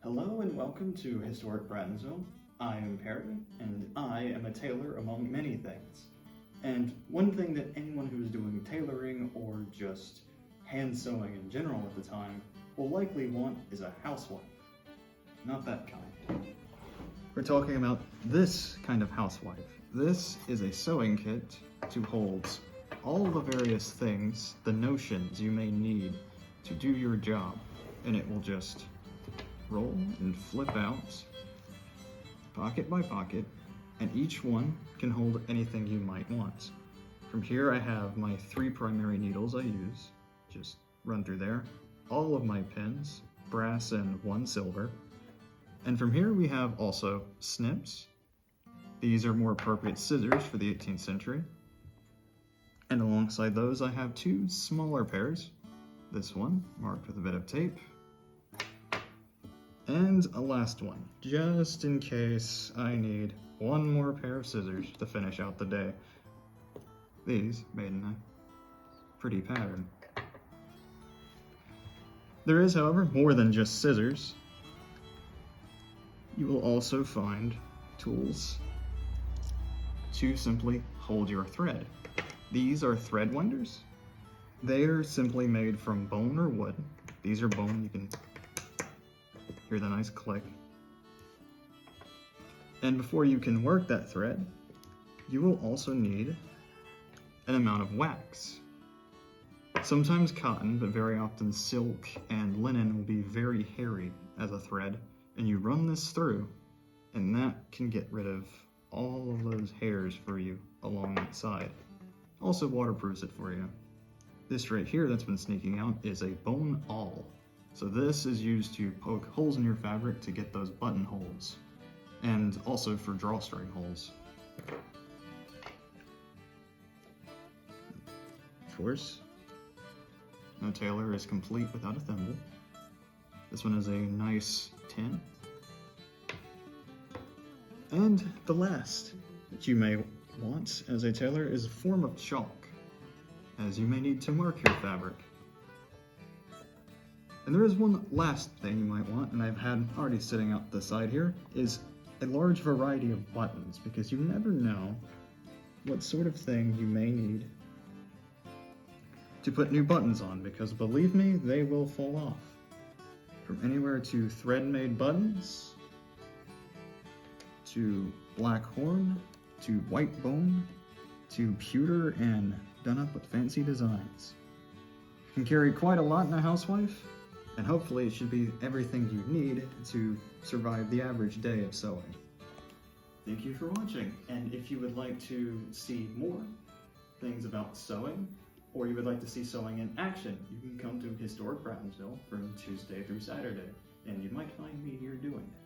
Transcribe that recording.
Hello and welcome to Historic Brattonville. I am Perry, and I am a tailor among many things. And one thing that anyone who's doing tailoring or just hand sewing in general at the time will likely want is a housewife. Not that kind. We're talking about this kind of housewife. This is a sewing kit to hold all the various things, the notions you may need to do your job, and it will just roll and flip out, pocket by pocket, and each one can hold anything you might want. From here I have my 3 primary needles I use, just run through there, all of my pins, brass and 1 silver, and from here we have also snips. These are more appropriate scissors for the 18th century, and alongside those I have 2 smaller pairs, this one marked with a bit of tape, and a last one, just in case I need one more pair of scissors to finish out the day. These made in a pretty pattern. There is, however, more than just scissors. You will also find tools to simply hold your thread. These are thread winders. They are simply made from bone or wood. These are bone, you can hear the nice click. And before you can work that thread, you will also need an amount of wax. Sometimes cotton, but very often silk and linen will be very hairy as a thread, and you run this through, and that can get rid of all of those hairs for you along that side. Also waterproofs it for you. This right here that's been sneaking out is a bone awl. So this is used to poke holes in your fabric to get those buttonholes, and also for drawstring holes. Of course, no tailor is complete without a thimble. This one is a nice tin. And the last that you may want as a tailor is a form of chalk, as you may need to mark your fabric. And there is one last thing you might want, and I've had already sitting out the side here, is a large variety of buttons, because you never know what sort of thing you may need to put new buttons on, because believe me, they will fall off. From anywhere to thread-made buttons, to black horn, to white bone, to pewter and done up with fancy designs. You can carry quite a lot in a housewife, and hopefully it should be everything you need to survive the average day of sewing. Thank you for watching, and if you would like to see more things about sewing, or you would like to see sewing in action, you can come to Historic Brattonville from Tuesday through Saturday, and you might find me here doing it.